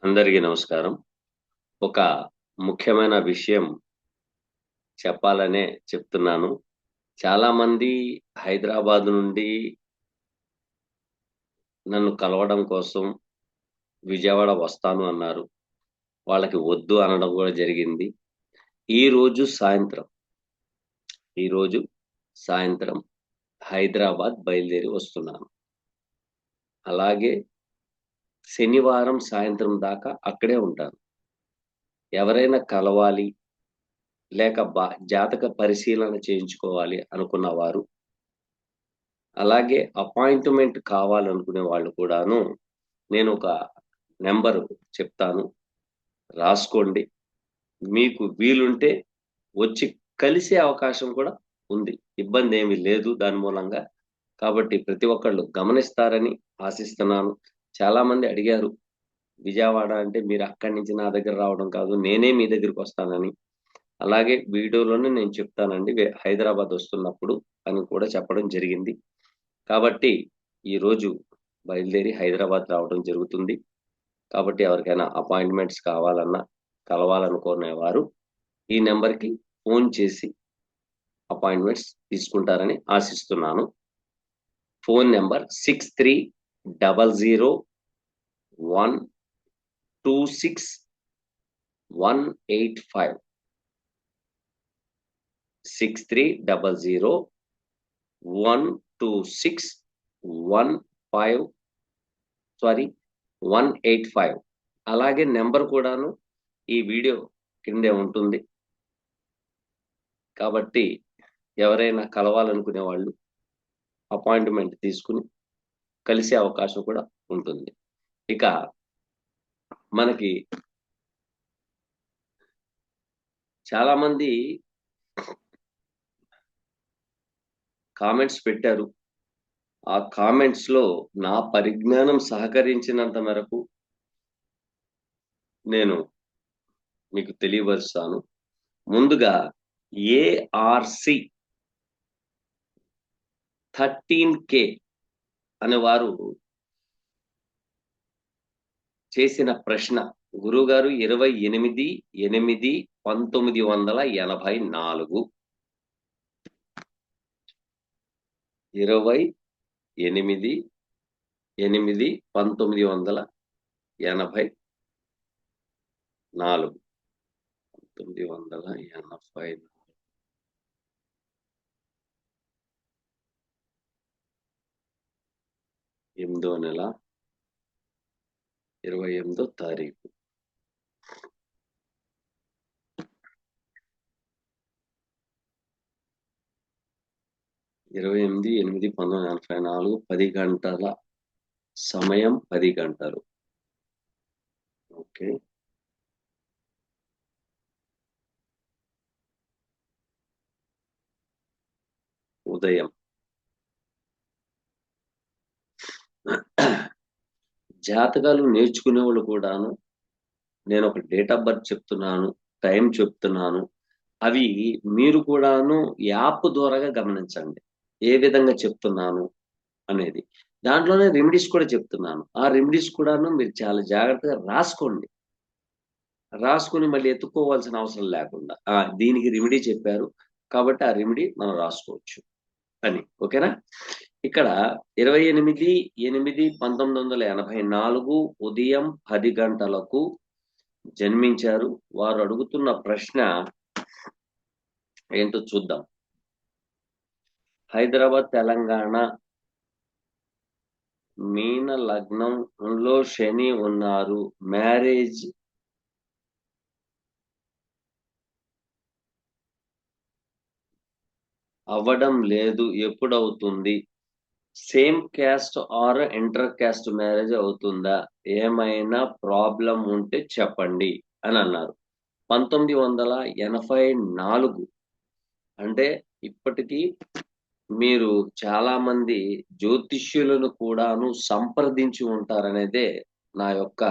అందరికీ నమస్కారం. ఒక ముఖ్యమైన విషయం చెప్పాలనే చెప్తున్నాను. చాలామంది హైదరాబాద్ నుండి నన్ను కలవడం కోసం విజయవాడ వస్తాను అన్నారు. వాళ్ళకి వద్దు అనడం కూడా జరిగింది. ఈరోజు సాయంత్రం, ఈరోజు సాయంత్రం హైదరాబాద్ బయలుదేరి వస్తున్నాను. అలాగే శనివారం సాయంత్రం దాకా అక్కడే ఉంటాను. ఎవరైనా కలవాలి, లేక జాతక పరిశీలన చేయించుకోవాలి అనుకున్న వారు, అలాగే అపాయింట్మెంట్ కావాలనుకునే వాళ్ళు కూడాను నేను ఒక నెంబరు చెప్తాను, రాసుకోండి. మీకు వీలుంటే వచ్చి కలిసే అవకాశం కూడా ఉంది. ఇబ్బంది ఏమీ లేదు దాని మూలంగా. కాబట్టి ప్రతి ఒక్కళ్ళు గమనిస్తారని ఆశిస్తున్నాను. చాలామంది అడిగారు, విజయవాడ అంటే మీరు అక్కడి నుంచి నా దగ్గర రావడం కాదు, నేనే మీ దగ్గరికి వస్తానని. అలాగే వీడియోలోనే నేను చెప్తానండి హైదరాబాద్ వస్తున్నప్పుడు అని కూడా చెప్పడం జరిగింది. కాబట్టి ఈరోజు బయలుదేరి హైదరాబాద్ రావడం జరుగుతుంది. కాబట్టి ఎవరికైనా అపాయింట్మెంట్స్ కావాలన్నా, కలవాలనుకునేవారు ఈ నెంబర్‌కి ఫోన్ చేసి అపాయింట్మెంట్స్ తీసుకుంటారని ఆశిస్తున్నాను. Phone number 6300126185. 6300126185 అలాగే నెంబర్ కూడాను ఈ వీడియో కిందే ఉంటుంది. కాబట్టి ఎవరైనా కలవాలనుకునే వాళ్ళు అపాయింట్మెంట్ తీసుకుని కలిసే అవకాశం కూడా ఉంటుంది. ఇక మనకి చాలామంది కామెంట్స్ పెట్టారు. ఆ కామెంట్స్‌లో నా పరిజ్ఞానం సహకరించినంత మేరకు నేను మీకు తెలియపరుస్తాను. ముందుగా ఏఆర్‌సి 13K అనేవారు చేసిన ప్రశ్న, గురువుగారు 28/8/1984 28/8/1984 1984 8వ నెల 28వ తారీఖు. ఇరవై 8/8/1984 10 గంటల సమయం, 10 గంటలు. ఓకే. ఉదయం. జాతకాలు నేర్చుకునేవాళ్ళు కూడాను నేను ఒక డేట్ ఆఫ్ బర్త్ చెప్తున్నాను, టైం చెప్తున్నాను. అవి మీరు కూడాను యాప్ ద్వారాగా గమనించండి. ఏ విధంగా చెప్తున్నాను అనేది. దాంట్లోనే రెమెడీస్ కూడా చెప్తున్నాను. ఆ రెమెడీస్ కూడాను మీరు చాలా జాగ్రత్తగా రాసుకోండి. రాసుకొని మళ్ళీ ఎత్తుక్కోవాల్సిన అవసరం లేకుండా. దీనికి రెమెడీ చెప్పారు. కాబట్టి ఆ రెమెడీ మనం రాసుకోవచ్చు అని. ఓకేనా? ఇక్కడ 28/8/1984 ఉదయం 10 గంటలకు జన్మించారు. వారు అడుగుతున్న ప్రశ్న ఏంటో చూద్దాం. హైదరాబాద్, తెలంగాణ, మీన లగ్నంలో శని ఉన్నారు. మ్యారేజ్ అవ్వడం లేదు. ఎప్పుడవుతుంది? Same caste or inter caste marriage అవుతుందా? ఏమైనా ప్రాబ్లం ఉంటే చెప్పండి అని అన్నారు. 1984 అంటే ఇప్పటికీ మీరు చాలా మంది జ్యోతిష్యులను కూడాను సంప్రదించి ఉంటారనేదే నా యొక్క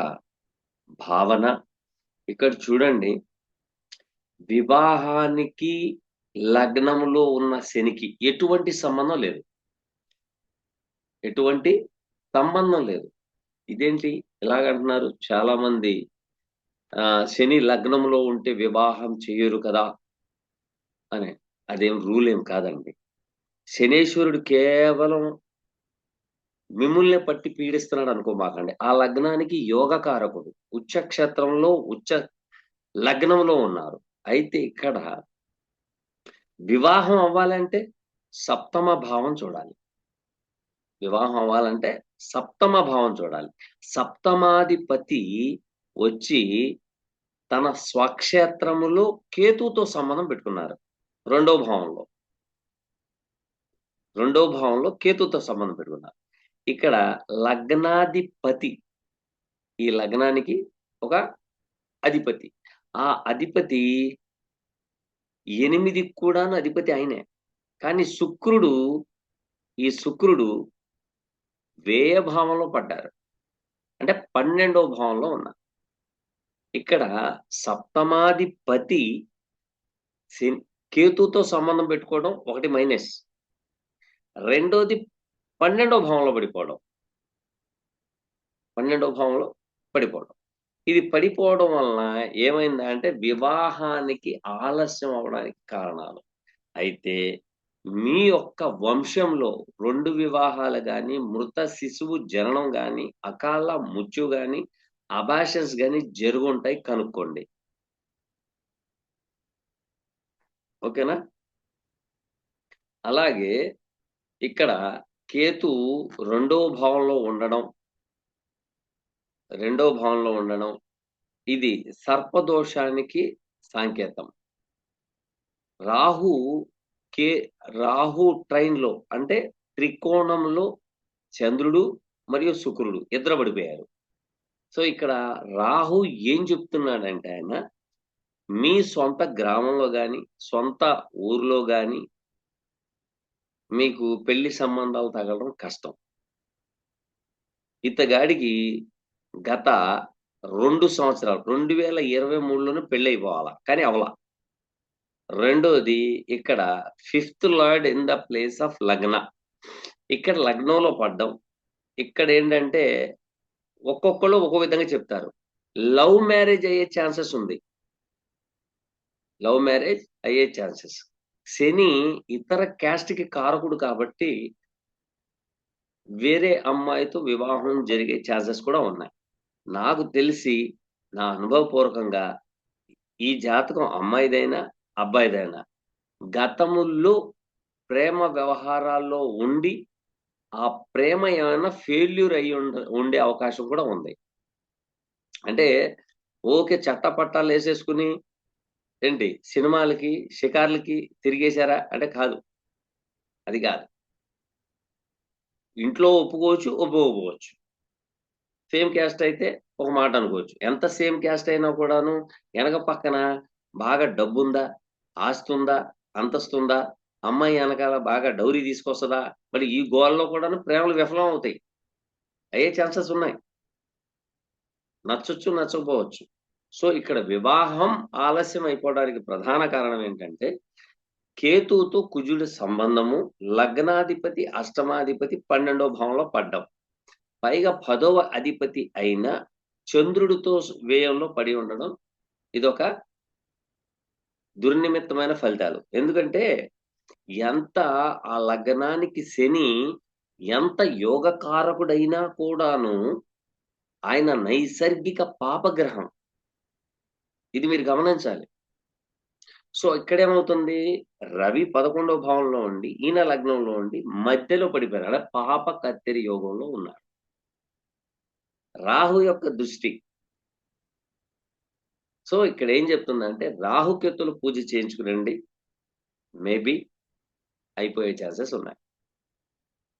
భావన. ఇక్కడ చూడండి, వివాహానికి లగ్నంలో ఉన్న శనికి ఎటువంటి సంబంధం లేదు. ఎటువంటి సంబంధం లేదు. ఇదేంటి ఇలాగంటున్నారు చాలా మంది, శని లగ్నంలో ఉంటే వివాహం చెయ్యరు కదా అని. అదేం రూల్ ఏం కాదండి. శనేశ్వరుడు కేవలం మిమ్ముల్నే పట్టి పీడిస్తున్నాడు అనుకోమాకండి. ఆ లగ్నానికి యోగకారకుడు. ఉచ్చ క్షేత్రంలో ఉచ్చ లగ్నంలో ఉన్నారు. అయితే ఇక్కడ వివాహం అవ్వాలంటే సప్తమ భావం చూడాలి. వివాహం అవ్వాలంటే సప్తమ భావం చూడాలి. సప్తమాధిపతి వచ్చి తన స్వక్షేత్రములో కేతుతో సంబంధం పెట్టుకున్నారు. రెండో భావంలో. రెండో భావంలో కేతుతో సంబంధం పెట్టుకున్నారు. ఇక్కడ లగ్నాధిపతి, ఈ లగ్నానికి ఒక అధిపతి. ఆ అధిపతి 8 కూడాను అధిపతి ఆయనే. కానీ ఈ శుక్రుడు వ్యయ భావంలో పడ్డారు. అంటే 12వ భావంలో ఉన్నారు. ఇక్కడ సప్తమాధిపతి కేతుతో సంబంధం పెట్టుకోవడం ఒకటి మైనస్. రెండోది 12వ భావంలో పడిపోవడం. 12వ భావంలో పడిపోవడం. ఇది పడిపోవడం వలన ఏమైందంటే వివాహానికి ఆలస్యం అవ్వడానికి కారణాలు. అయితే మీ యొక్క వంశంలో 2 వివాహాలు గాని, మృత శిశువు జననం గాని, అకాల మృత్యు గాని, అబార్షన్స్ గాని జరుగుంటాయి కనుక్కోండి. ఓకేనా? అలాగే ఇక్కడ కేతు రెండో భావంలో ఉండడం ఇది సర్పదోషానికి సంకేతం. రాహు రాహు ట్రైన్‌లో అంటే త్రికోణంలో చంద్రుడు మరియు శుక్రుడు ఇద్దరు పడిపోయారు. సో, ఇక్కడ రాహు ఏం చెప్తున్నాడంటే ఆయన, మీ సొంత గ్రామంలో గాని, సొంత ఊర్లో గాని మీకు పెళ్లి సంబంధాలు తగలడం కష్టం. ఇతగాడికి గత 2 సంవత్సరాలు 2023లోనే పెళ్లయిపోవాల. కానీ అవ్వల. రెండోది ఇక్కడ 5th lord in the place of లగ్న. ఇక్కడ లగ్నంలో పడ్డం. ఇక్కడేంటంటే ఒక్కొక్కళ్ళు ఒక్కో విధంగా చెప్తారు. లవ్ మ్యారేజ్ అయ్యే ఛాన్సెస్ ఉంది. లవ్ మ్యారేజ్ అయ్యే ఛాన్సెస్. శని ఇతర క్యాస్ట్‌కి కారకుడు కాబట్టి వేరే అమ్మాయితో వివాహం జరిగే ఛాన్సెస్ కూడా ఉన్నాయి. నాకు తెలిసి నా అనుభవపూర్వకంగా ఈ జాతకం అమ్మాయిదైనా, అబ్బాయిదైనా గతముల్లో ప్రేమ వ్యవహారాల్లో ఉండి, ఆ ప్రేమ ఏమైనా ఫెయిల్యూర్ అయ్యి ఉండే అవకాశం కూడా ఉంది. అంటే ఓకే చట్టపట్టాలేసేసుకుని ఏంటి సినిమాలకి, షికార్లకి తిరిగేశారా అంటే కాదు. అది కాదు. ఇంట్లో ఒప్పుకోవచ్చు, ఒప్పుకోకపోవచ్చు. సేమ్ క్యాస్ట్ అయితే ఒక మాట అనుకోవచ్చు. ఎంత సేమ్ క్యాస్ట్ అయినా కూడాను ఎనక పక్కన బాగా డబ్బుందా? ఆస్తుందా? అంతస్తుందా? అమ్మాయి ఎనకాల బాగా డౌరీ తీసుకొస్తదా? మరి ఈ గోలలో కూడాను ప్రేమలు విఫలం అవుతాయి. అయ్యే ఛాన్సెస్ ఉన్నాయి. నచ్చొచ్చు, నచ్చకపోవచ్చు. సో, ఇక్కడ వివాహం ఆలస్యం అయిపోవడానికి ప్రధాన కారణం ఏంటంటే, కేతువుతో కుజుడి సంబంధము, లగ్నాధిపతి, అష్టమాధిపతి 12వ భావంలో పడ్డం. పైగా 10వ అధిపతి అయిన చంద్రుడితో వ్యయంలో పడి ఉండడం ఇదొక దుర్నిమిత్తమైన ఫలితాలు. ఎందుకంటే ఎంత ఆ లగ్నానికి శని ఎంత యోగకారకుడైనా కూడాను ఆయన నైసర్గిక పాపగ్రహం. ఇది మీరు గమనించాలి. సో, ఇక్కడేమవుతుంది రవి 11వ భావంలో ఉండి, ఈయన లగ్నంలో ఉండి మధ్యలో పడిపోయారు. అంటే పాప కత్తెరి యోగంలో ఉన్నారు. రాహు యొక్క దృష్టి. సో, ఇక్కడేం చెప్తుందంటే రాహుకేతువులు పూజ చేయించుకునండి. మేబీ అయిపోయే ఛాన్సెస్ ఉన్నాయి.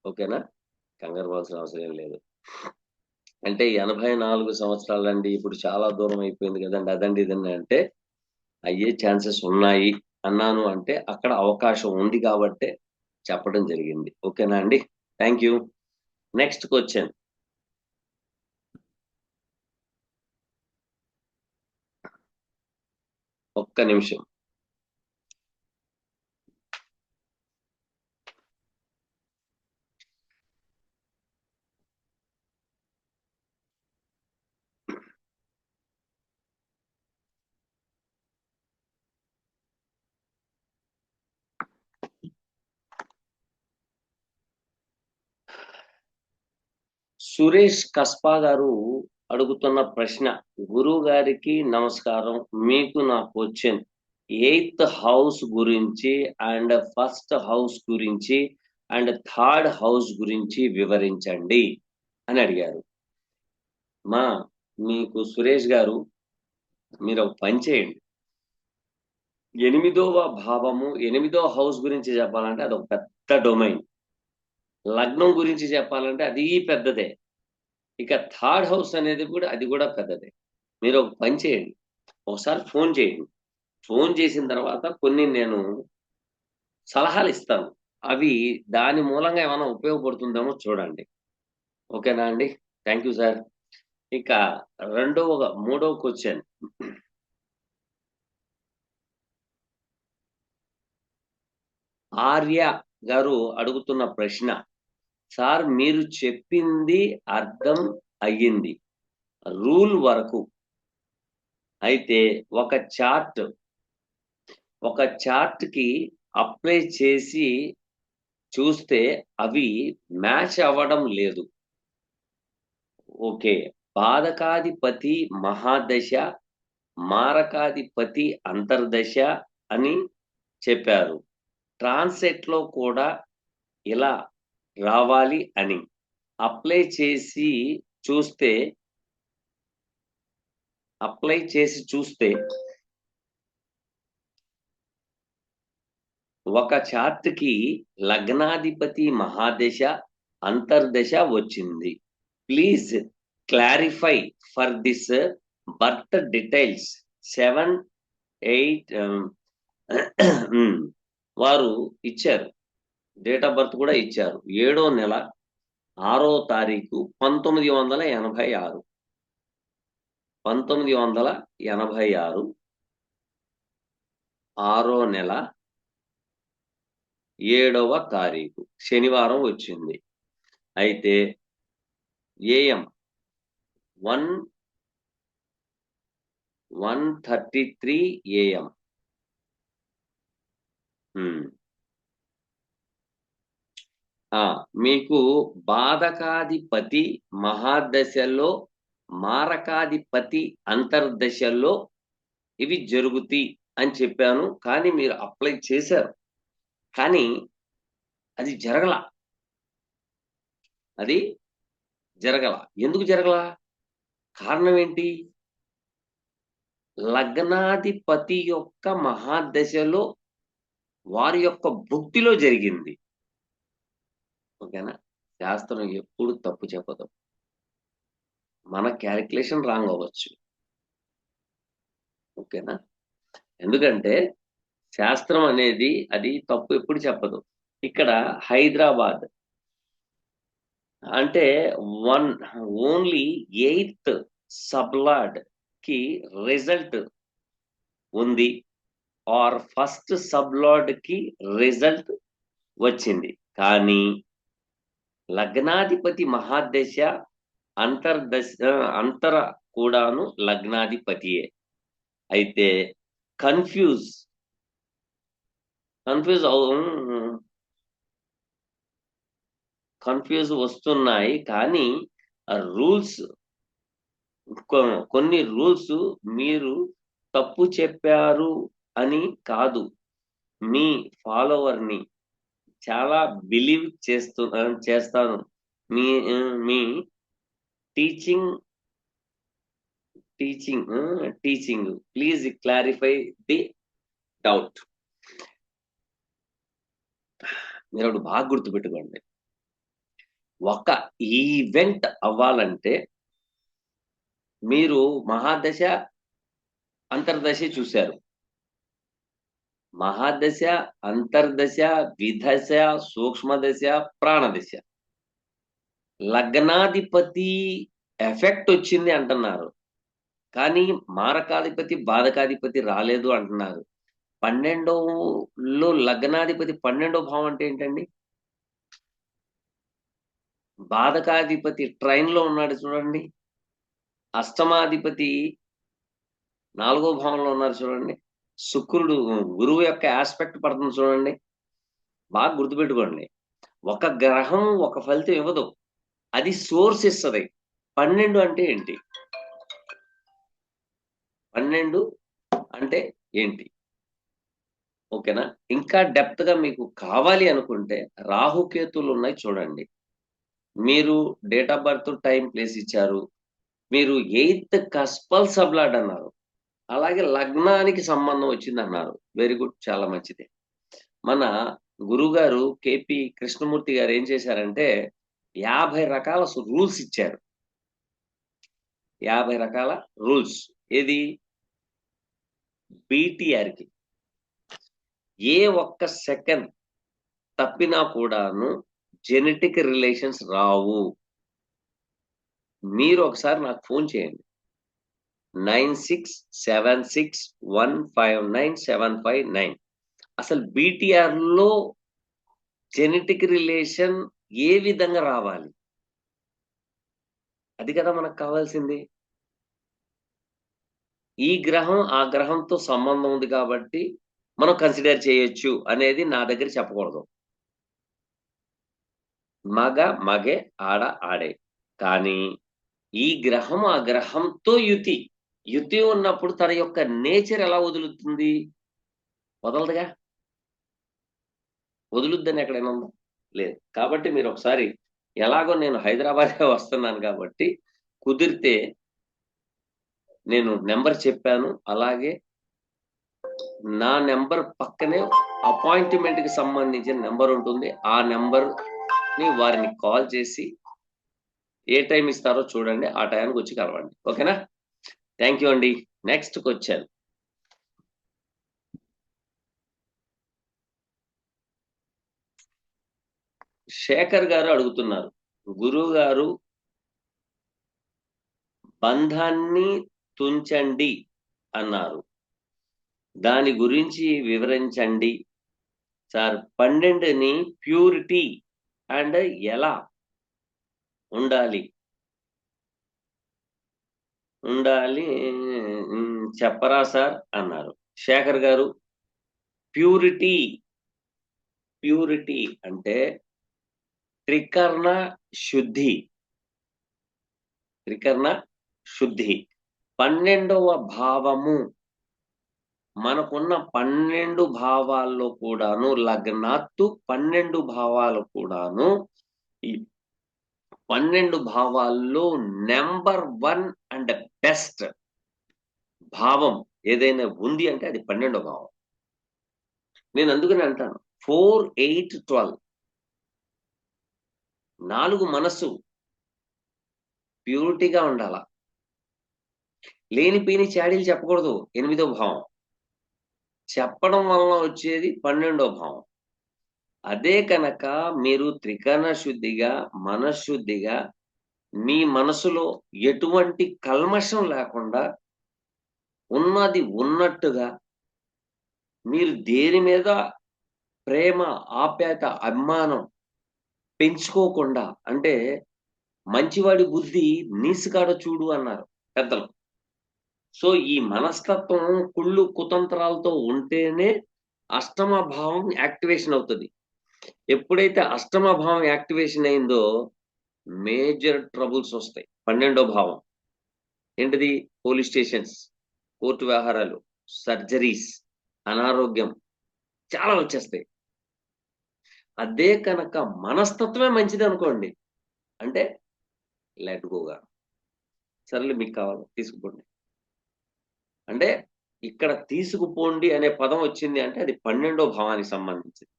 ఓకేనా? కంగారు పడాల్సిన అవసరం ఏం లేదు. అంటే 84 సంవత్సరాలండి. ఇప్పుడు చాలా దూరం అయిపోయింది కదండీ! అదండి, ఇదండి అంటే అయ్యే ఛాన్సెస్ ఉన్నాయి అన్నాను అంటే అక్కడ అవకాశం ఉంది కాబట్టే చెప్పడం జరిగింది. ఓకేనా అండి? Thank you. Next question. ఒక్క నిమిషం. సురేష్ కస్పా గారు అడుగుతున్న ప్రశ్న, గురువు గారికి నమస్కారం. మీకు నా క్వశ్చన్, ఎయిత్ హౌస్ గురించి అండ్ ఫస్ట్ హౌస్ గురించి అండ్ థర్డ్ హౌస్ గురించి వివరించండి అని అడిగారు. మీకు సురేష్ గారు, మీరు ఒక పని చేయండి. 8వ భావము, 8వ హౌస్ గురించి చెప్పాలంటే అదొక పెద్ద డొమైన్. లగ్నం గురించి చెప్పాలంటే అది పెద్దదే. ఇక థర్డ్ హౌస్ అనేది కూడా అది కూడా పెద్దదే. మీరు ఒక పని చేయండి, ఒకసారి ఫోన్ చేయండి. ఫోన్ చేసిన తర్వాత కొన్ని నేను సలహాలు ఇస్తాను. అవి దాని మూలంగా ఏమైనా ఉపయోగపడుతుందేమో చూడండి. ఓకేనా అండి? Thank you sir. ఇక మూడవ క్వశ్చన్, ఆర్య గారు అడుగుతున్న ప్రశ్న, సార్ మీరు చెప్పింది అర్థం అయ్యింది రూల్ వరకు. అయితే ఒక చార్ట్ కి అప్లై చేసి చూస్తే అవి మ్యాచ్ అవ్వడం లేదు. ఓకే, బాధకాధిపతి మహాదశ, మారకాధిపతి అంతర్దశ అని చెప్పారు. ట్రాన్సెట్ లో కూడా ఇలా రావాలి అని అప్లై చేసి చూస్తే ఒక చార్ట్ కి లగ్నాధిపతి మహాదశ అంతర్దశ వచ్చింది. Please clarify for this birth details 7, 8 వారు ఇచ్చారు. డేట్ ఆఫ్ బర్త్ కూడా ఇచ్చారు. 7వ నెల 6వ తారీఖు 1986. 1986 6వ నెల 7వ తారీఖు శనివారం వచ్చింది. అయితే AM 1:33 AM. మీకు బాధకాధిపతి మహాదశలో, మారకాధిపతి అంతర్దశలో ఇవి జరుగుతాయి అని చెప్పాను. కానీ మీరు అప్లై చేశారు, కానీ అది జరగల. ఎందుకు జరగల? కారణం ఏంటి? లగ్నాధిపతి యొక్క మహాదశలో వారి యొక్క భుక్తిలో జరిగింది. ఓకేనా? శాస్త్రం ఎప్పుడు తప్పు చెప్పదు. మన క్యాలిక్యులేషన్ రాంగ్ అవ్వచ్చు. ఓకేనా? ఎందుకంటే శాస్త్రం అనేది అది తప్పు ఎప్పుడు చెప్పదు. ఇక్కడ హైదరాబాద్ అంటే ఓన్లీ 8th సబ్లార్డ్ కి రిజల్ట్ ఉంది, ఆర్ ఫస్ట్ సబ్లార్డ్ కి రిజల్ట్ వచ్చింది. కానీ లగ్నాధిపతి మహాదశ అంతర కూడాను లగ్నాధిపతియే. అయితే కన్ఫ్యూజ్ వస్తున్నాయి. కానీ కొన్ని రూల్స్ మీరు తప్పు చెప్పారు అని కాదు, మీ ఫాలోవర్ని చాలా బిలీవ్ చేస్తాను. మీ teaching please clarify the doubt. మీరు ఒకటి బాగా గుర్తుపెట్టుకోండి, ఒక ఈవెంట్ అవ్వాలంటే మీరు మహాదశ అంతర్దశ చూశారు. మహాదశ, అంతర్దశ, విదశ, సూక్ష్మదశ, ప్రాణదశ, లగ్నాధిపతి ఎఫెక్ట్ వచ్చింది అంటున్నారు. కానీ మారకాధిపతి, బాధకాధిపతి రాలేదు అంటున్నారు. 12లో లగ్నాధిపతి 12వ భావం అంటే ఏంటండి? బాధకాధిపతి ట్రైన్ లో ఉన్నాడు చూడండి. అష్టమాధిపతి 4వ భావంలో ఉన్నారు చూడండి. శుక్రుడు, గురువు యొక్క ఆస్పెక్ట్ పడుతుంది చూడండి. బాగా గుర్తుపెట్టుకోండి, ఒక గ్రహం ఒక ఫలితం ఇవ్వదు. అది సోర్స్ ఇస్తుంది. 12 అంటే ఏంటి? 12 అంటే ఏంటి? ఓకేనా? ఇంకా డెప్త్ గా మీకు కావాలి అనుకుంటే రాహుకేతులు ఉన్నాయి చూడండి. మీరు date of birth, time, place ఇచ్చారు. మీరు 8th కస్పల్ సబ్లాట్ అన్నారు. అలాగే లగ్నానికి సంబంధం వచ్చిందన్నారు. వెరీ గుడ్, చాలా మంచిది. మన గురుగారు కేపీ కృష్ణమూర్తి గారు ఏం చేశారంటే 50 రకాల రూల్స్ ఇచ్చారు. 50 రకాల రూల్స్. ఏది? బీటీఆర్కి ఏ ఒక్క సెకండ్ తప్పినా కూడాను జెనెటిక్ రిలేషన్స్ రావు. మీరు ఒకసారి నాకు ఫోన్ చేయండి. 9676159759. అసలు బీటీఆర్ లో జెనెటిక్ రిలేషన్ ఏ విధంగా రావాలి? అది కదా మనకు కావాల్సింది. ఈ గ్రహం ఆ గ్రహంతో సంబంధం ఉంది కాబట్టి మనం కన్సిడర్ చేయొచ్చు అనేది నా దగ్గర చెప్పకూడదు. మగ మగే, ఆడ ఆడే. కానీ ఈ గ్రహం ఆ గ్రహంతో యుతి ఉన్నప్పుడు తన యొక్క నేచర్ ఎలా వదులుతుంది? వదలదుగా. వదులుద్దని ఎక్కడైనా ఉందా? లేదు. కాబట్టి మీరు ఒకసారి, ఎలాగో నేను హైదరాబాదే వస్తున్నాను కాబట్టి కుదిరితే నేను నెంబర్ చెప్పాను. అలాగే నా నెంబర్ పక్కనే అపాయింట్మెంట్ కి సంబంధించిన నెంబర్ ఉంటుంది. ఆ నెంబర్ ని వారిని కాల్ చేసి ఏ టైం ఇస్తారో చూడండి. ఆ టైంకి వచ్చి కలవండి. ఓకేనా? థ్యాంక్ యూ అండి. Next question. శేఖర్ గారు అడుగుతున్నారు, గురువు గారు బంధాన్ని తుంచండి అన్నారు. దాని గురించి వివరించండి సార్. 12ని ప్యూరిటీ అండ్ ఎలా ఉండాలి ఉండాలి చెప్పరా సార్ అన్నారు. శేఖర్ గారు, ప్యూరిటీ ప్యూరిటీ అంటే త్రికర్ణ శుద్ధి. త్రికర్ణ శుద్ధి. 12వ భావము. మనకున్న 12 భావాల్లో కూడాను, లగ్నాత్తు 12 భావాలు కూడాను, ఈ 12 భావాల్లో నెంబర్ 1 అండ్ బెస్ట్ భావం ఏదైనా ఉంది అంటే అది 12వ భావం. నేను అందుకని అంటాను 4, 8, 12 4 మనసు ప్యూరిటీగా ఉండాల. లేనిపోయిన చాడీలు చెప్పకూడదు. 8వ భావం చెప్పడం వలన వచ్చేది 12వ భావం. అదే కనుక మీరు త్రికరణ శుద్ధిగా, మనశ్శుద్ధిగా, మీ మనసులో ఎటువంటి కల్మషం లేకుండా ఉన్నది ఉన్నట్టుగా, మీరు దేని మీద ప్రేమ, ఆప్యాయత, అభిమానం పెంచుకోకుండా, అంటే మంచివాడి బుద్ధి నీసికాడ చూడు అన్నారు పెద్దలు. సో ఈ మనస్తత్వం కుళ్ళు కుతంత్రాలతో ఉంటేనే అష్టమ భావం యాక్టివేషన్ అవుతుంది. ఎప్పుడైతే అష్టమ భావం యాక్టివేషన్ అయిందో మేజర్ ట్రబుల్స్ వస్తాయి. 12వ భావం ఏంటిది? పోలీస్ స్టేషన్స్, కోర్టు వ్యవహారాలు, సర్జరీస్, అనారోగ్యం చాలా వచ్చేస్తాయి. అదే కనుక మనస్తత్వమే మంచిది అనుకోండి, అంటే లెట్ గోగా, సర్లే మీకు కావాలి తీసుకుపోండి. అంటే ఇక్కడ తీసుకుపోండి అనే పదం వచ్చింది అంటే అది 12వ భావానికి సంబంధించింది.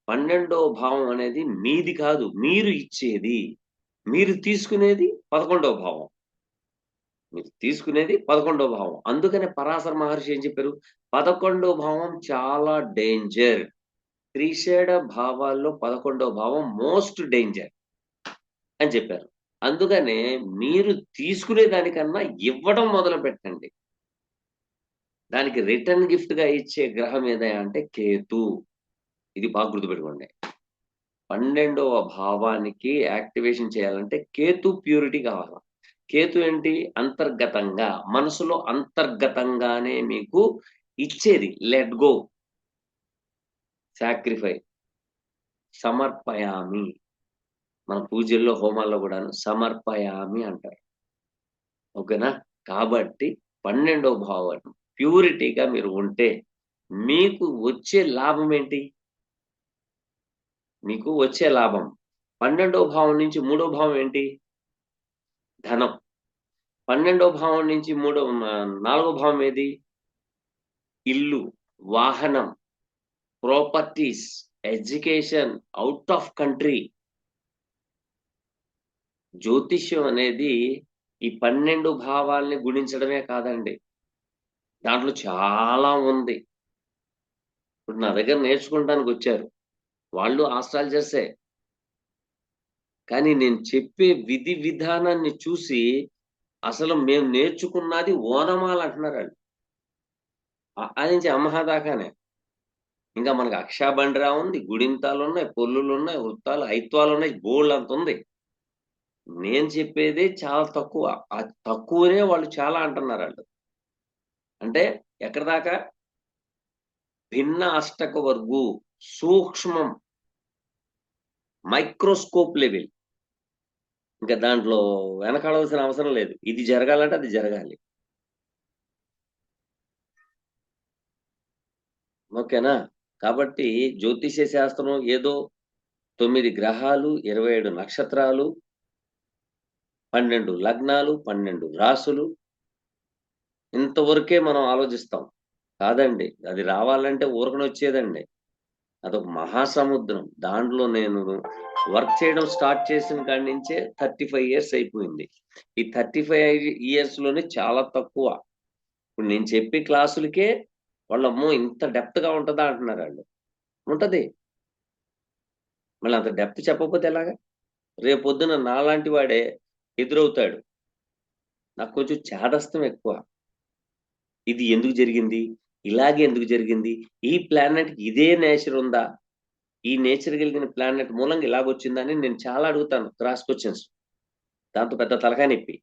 12వ భావం అనేది మీది కాదు, మీరు ఇచ్చేది. మీరు తీసుకునేది 11వ భావం. మీరు తీసుకునేది 11వ భావం. అందుకనే పరాశర మహర్షి ఏం చెప్పారు? 11వ భావం చాలా డేంజర్. త్రిషేడ భావాల్లో 11వ భావం మోస్ట్ డేంజర్ అని చెప్పారు. అందుకనే మీరు తీసుకునే దానికన్నా ఇవ్వడం మొదలు పెట్టండి. దానికి రిటర్న్ గిఫ్ట్ గా ఇచ్చే గ్రహం ఏదైనా అంటే కేతు. ఇది బాగా గుర్తుపెట్టుకోండి. 12వ భావానికి యాక్టివేషన్ చేయాలంటే కేతు ప్యూరిటీ కావాలి. కేతు ఏంటి? అంతర్గతంగా, మనసులో అంతర్గతంగానే మీకు ఇచ్చేది. లెట్ గో, సాక్రిఫై, సమర్పయామి. మన పూజల్లో హోమాల్లో కూడాను సమర్పయామి అంటారు. ఓకేనా? కాబట్టి 12వ భావం ప్యూరిటీగా మీరు ఉంటే మీకు వచ్చే లాభం ఏంటి? మీకు వచ్చే లాభం 12వ భావం నుంచి మూడో భావం ఏంటి? ధనం. 12వ భావం నుంచి నాలుగో భావం ఏది? ఇల్లు, వాహనం, properties, education, out of country. జ్యోతిష్యం అనేది ఈ 12 భావాల్ని గుణించడమే కాదండి. దాంట్లో చాలా ఉంది. ఇప్పుడు నా దగ్గర నేర్చుకుంటానికొచ్చారు. వాళ్ళు ఆస్ట్రాలజర్సే. కానీ నేను చెప్పే విధి విధానాన్ని చూసి అసలు మేము నేర్చుకున్నది ఓనమాల అంటున్నారాళ్ళు. ఆ నుంచి అమ్మహ దాకానే. ఇంకా మనకు అక్షాబండిరా ఉంది, గుడింతాలున్నాయి, పొల్లులున్నాయి, వృత్తాలు, ఐత్వాలున్నాయి, బోలెడంతుంది. నేను చెప్పేది చాలా తక్కువ. ఆ తక్కువనే వాళ్ళు చాలా అంటున్నారాళ్ళు. అంటే ఎక్కడి దాకా? భిన్న అష్టక వర్గు, సూక్ష్మం, మైక్రోస్కోప్ లెవెల్. ఇంకా దాంట్లో వెనకాడవలసిన అవసరం లేదు. ఇది జరగాలంటే అది జరగాలి. ఓకేనా? కాబట్టి జ్యోతిష్య శాస్త్రం ఏదో 9 గ్రహాలు, 27 నక్షత్రాలు, 12 లగ్నాలు, 12 రాసులు ఇంతవరకే మనం ఆలోచిస్తాం. కాదండి. అది రావాలంటే ఊరకనే వచ్చేదండి. అదొక మహాసముద్రం. దాంట్లో నేను వర్క్ చేయడం స్టార్ట్ చేసిన కాడి నుంచే 35 ఇయర్స్ అయిపోయింది. ఈ 35 ఇయర్స్‌లోనే చాలా తక్కువ. ఇప్పుడు నేను చెప్పే క్లాసులకే వాళ్ళమ్మో! ఇంత డెప్త్‌గా ఉంటదా అంటున్నారాళ్ళు. ఉంటది. మళ్ళీ అంత డెప్త్ చెప్పకపోతే ఎలాగా? రేపొద్దున నాలాంటి వాడే ఎదురవుతాడు. నాకు కొంచెం చాదస్తం ఎక్కువ. ఇది ఎందుకు జరిగింది? ఇలాగే ఎందుకు జరిగింది? ఈ ప్లానెట్‌కి ఇదే నేచర్ ఉందా? ఈ నేచర్ కలిగిన ప్లానెట్ మూలంగా ఇలాగొచ్చిందని నేను చాలా అడుగుతాను క్రాస్ క్వెషన్స్. దాంతో పెద్ద తలకాయ నొప్పి.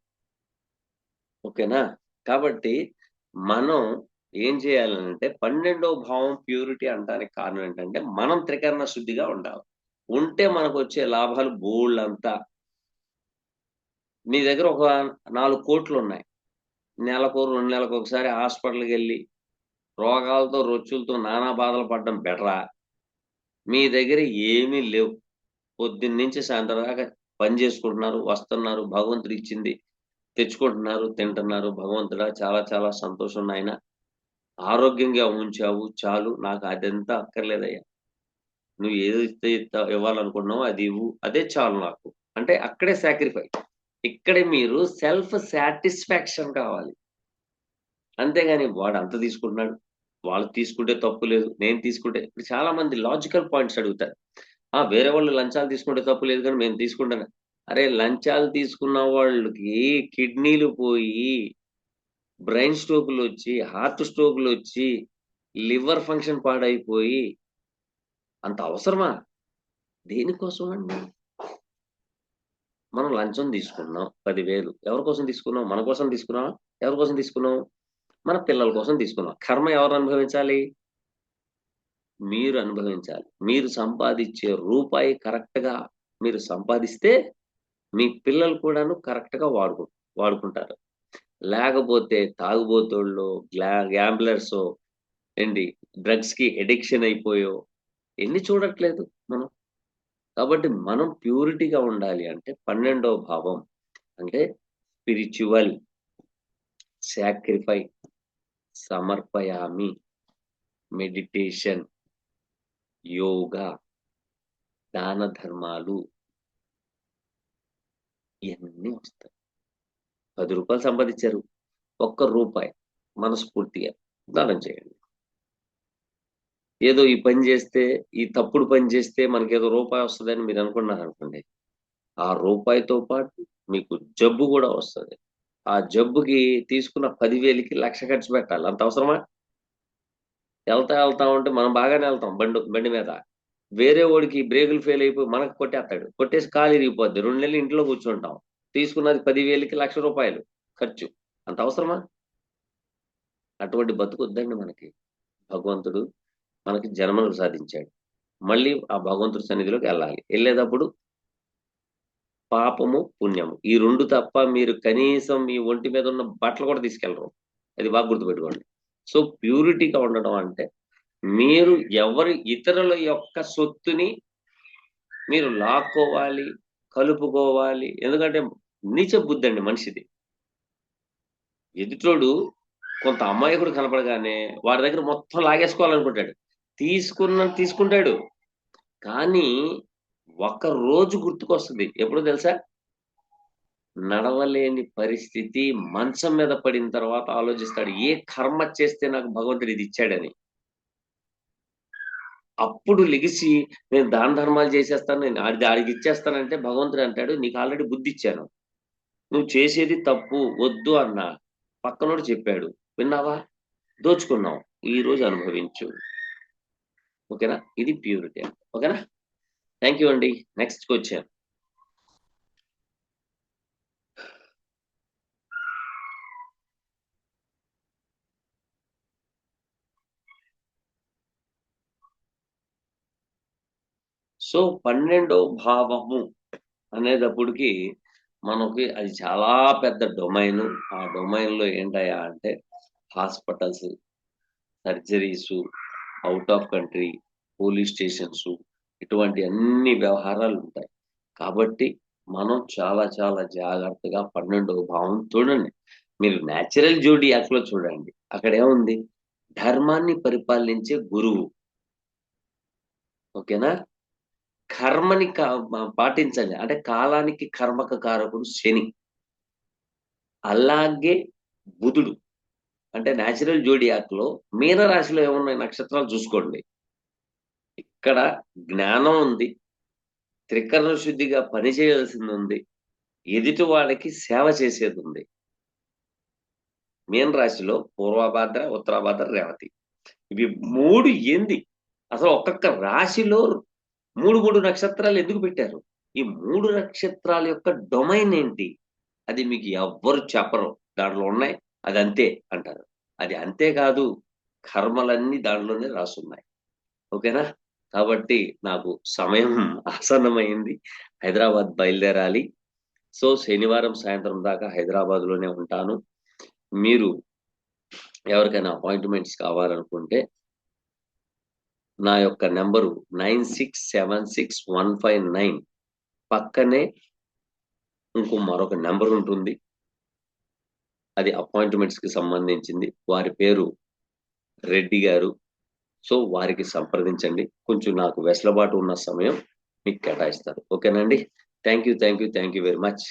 ఓకేనా? కాబట్టి మనం ఏం చేయాలనంటే 12వ భావం ప్యూరిటీ అనటానికి కారణం ఏంటంటే, మనం త్రికరణ శుద్ధిగా ఉండాలి. ఉంటే మనకొచ్చే లాభాలు బోలెడంత. మీ దగ్గర ఒక 4,00,00,000 నెలకో, 2 నెలలకొకసారి హాస్పిటల్‌కెళ్ళి రోగాలతో, రొచ్చులతో నానా బాధలు పడడం బెటరా? మీ దగ్గర ఏమీ లేవు. పొద్దున్నుంచి సాయంత్రం దాకా పని చేసుకుంటున్నారు, వస్తున్నారు, భగవంతుడిచ్చింది తెచ్చుకుంటున్నారు, తింటున్నారు. భగవంతుడా చాలా చాలా సంతోషం నాయన. ఆరోగ్యంగా ఉంచావు చాలు. నాకు అదంతా అక్కర్లేదయ్యా. నువ్వు ఏదైతే ఇవ్వాలనుకుంటున్నావో అది ఇవ్వు. అదే చాలు నాకు. అంటే అక్కడే సాక్రిఫై. ఇక్కడే మీరు సెల్ఫ్ సాటిస్ఫాక్షన్ కావాలి. అంతేగాని వాడంత తీసుకుంటున్నాడు. వాళ్ళు తీసుకుంటే తప్పు లేదు. నేను తీసుకుంటే ఇప్పుడు చాలా మంది లాజికల్ పాయింట్స్ అడుగుతారు. వేరే వాళ్ళు లంచాలు తీసుకుంటే తప్పు లేదు కానీ మేము తీసుకుంటాను. అరే! లంచాలు తీసుకున్న వాళ్ళకి కిడ్నీలు పోయి, బ్రెయిన్ స్ట్రోకులొచ్చి, హార్ట్ స్ట్రోకులొచ్చి, లివర్ ఫంక్షన్ పాడైపోయి అంత అవసరమా? దేనికోసం అండి? మనం లంచం తీసుకున్నాం 10,000 ఎవరి కోసం తీసుకున్నాం? మన కోసం తీసుకున్నామా? ఎవరి కోసం తీసుకున్నాం? మన పిల్లల కోసం తీసుకున్నాం. కర్మ ఎవరు అనుభవించాలి? మీరు అనుభవించాలి. మీరు సంపాదిచ్చే రూపాయి కరెక్ట్‌గా మీరు సంపాదిస్తే, మీ పిల్లలు కూడాను కరెక్ట్‌గా వాడుకుంటారు. లేకపోతే తాగుబోతోళ్ళో, గ్యాంబ్లర్సో ఏండి డ్రగ్స్‌కి అడిక్షన్ అయిపోయో ఎన్ని చూడట్లేదు మనం. కాబట్టి మనం ప్యూరిటీగా ఉండాలి అంటే 12వ భావం అంటే స్పిరిచ్యువల్, సాక్రిఫై, సమర్పయామి, మెడిటేషన్, యోగా, దాన ధర్మాలు ఇయన్నీ వస్తాయి. రూ. 10 సంపాదించారు. ఒక్క రూపాయి మనస్ఫూర్తిగా దానం చేయండి. ఏదో ఈ పని చేస్తే, ఈ తప్పుడు పని చేస్తే మనకేదో రూపాయి వస్తదని మీరు అనుకున్నారనుకోండి. ఆ రూపాయితో పాటు మీకు జబ్బు గూడా వస్తది. ఆ జబ్బుకి తీసుకున్న 10,000కి 1,00,000 ఖర్చు పెట్టాలి. అంత అవసరమా? ఎళ్తా ఉంటే మనం బాగానే ఎళ్తాం బండి మీద. వేరే వోడికి బ్రేకులు ఫెయిల్ అయిపోయి మనకు కొట్టేత్తాడు. కొట్టేసి కాలు ఇరిగిపోద్ది. 2 నెలలు ఇంట్లో కూర్చుంటాం. తీసుకున్నది 10,000కి రూ. 1,00,000 ఖర్చు. అంత అవసరమా? అటువంటి బతుకొద్దండి మనకి. భగవంతుడు మనకి జన్మను సాధించాడు. మళ్ళీ ఆ భగవంతుడి సన్నిధిలోకెళ్ళాలి. ఎళ్ళేటప్పుడు పాపము పుణ్యము ఈ రెండు తప్ప మీరు కనీసం మీ ఒంటి మీద ఉన్న బట్టలు కూడా తీసుకెళ్ళరు. అది బాగా గుర్తుపెట్టుకోండి. సో ప్యూరిటీగా ఉండడం అంటే మీరు ఎవరి ఇతరుల యొక్క సొత్తుని మీరు లాక్కోవాలి, కలుపుకోవాలి. ఎందుకంటే నీచ బుద్ధి అండి మనిషిది. ఎదుటోడు కొంత అమాయకుడు కనపడగానే వాడి దగ్గర మొత్తం లాగేసుకోవాలనుకుంటాడు. తీసుకుంటాడు. కానీ ఒక రోజు గుర్తుకొస్తుంది. ఎప్పుడో తెలుసా? నడవలేని పరిస్థితి మంచం మీద పడిన తర్వాత ఆలోచిస్తాడు. ఏ కర్మ చేస్తే నాకు భగవంతుడు ఇది ఇచ్చాడని. అప్పుడు లెగిసి నేను దాన ధర్మాలు చేసేస్తాను, నేను ఆడికి ఇచ్చేస్తానంటే భగవంతుడు అంటాడు, నీకు ఆల్రెడీ బుద్ధి ఇచ్చాను. నువ్వు చేసేది తప్పు వద్దు అన్నా. పక్కనోడు చెప్పాడు, విన్నావా? దోచుకున్నావు. ఈ రోజు అనుభవించు. ఓకేనా? ఇది ప్యూరిటీ. ఓకేనా? థ్యాంక్ యూ అండి. Next question. సో 12వ భావము అనేటప్పటికి మనకి అది చాలా పెద్ద డొమైన్. ఆ డొమైన్ లో ఏంటయ్యా అంటే hospitals, surgeries, out of country, police stations, ఇటువంటి అన్ని వ్యవహారాలు ఉంటాయి. కాబట్టి మనం చాలా చాలా జాగ్రత్తగా 12వ భావం చూడండి. మీరు న్యాచురల్ జోడియాక్ లో చూడండి. అక్కడ ఏముంది? ధర్మాన్ని పరిపాలించే గురువు. ఓకేనా? కర్మని పాటించండి అంటే కాలానికి కర్మక కారకుడు శని. అలాగే బుధుడు. అంటే న్యాచురల్ జోడియాక్ లో మీన రాశిలో ఏమున్నాయి నక్షత్రాలు చూసుకోండి. ఇక్కడ జ్ఞానం ఉంది, త్రికరణ శుద్ధిగా పనిచేయాల్సింది ఉంది, ఎదుటి వాళ్ళకి సేవ చేసేది ఉంది. మీన రాశిలో పూర్వభాద్ర, ఉత్తరాభాద్ర, రేవతి. ఇవి మూడు ఏంది? అసలు ఒక్కొక్క రాశిలో మూడు నక్షత్రాలు ఎందుకు పెట్టారు? ఈ 3 నక్షత్రాల యొక్క డొమైన్ ఏంటి? అది మీకు ఎవ్వరు చెప్పరు. దాంట్లో ఉన్నాయి, అది అంతే అంటారు. అది అంతే కాదు, కర్మలన్నీ దాంట్లోనే రాసున్నాయి. ఓకేనా? కాబట్టి నాకు సమయం ఆసన్నమైంది. హైదరాబాద్ బయలుదేరాలి. సో శనివారం సాయంత్రం దాకా హైదరాబాద్ లోనే ఉంటాను. మీరు ఎవరికైనా అపాయింట్మెంట్స్ కావాలనుకుంటే నా యొక్క నెంబరు 9676159159. పక్కనే మరొక నెంబర్ ఉంటుంది. అది అపాయింట్మెంట్స్ కి సంబంధించింది. వారి పేరు రెడ్డి గారు. సో వారికి సంప్రదించండి. కొంచెం నాకు వెసులుబాటు ఉన్న సమయం మీకు కేటాయిస్తారు. ఓకేనండి? Thank you very much.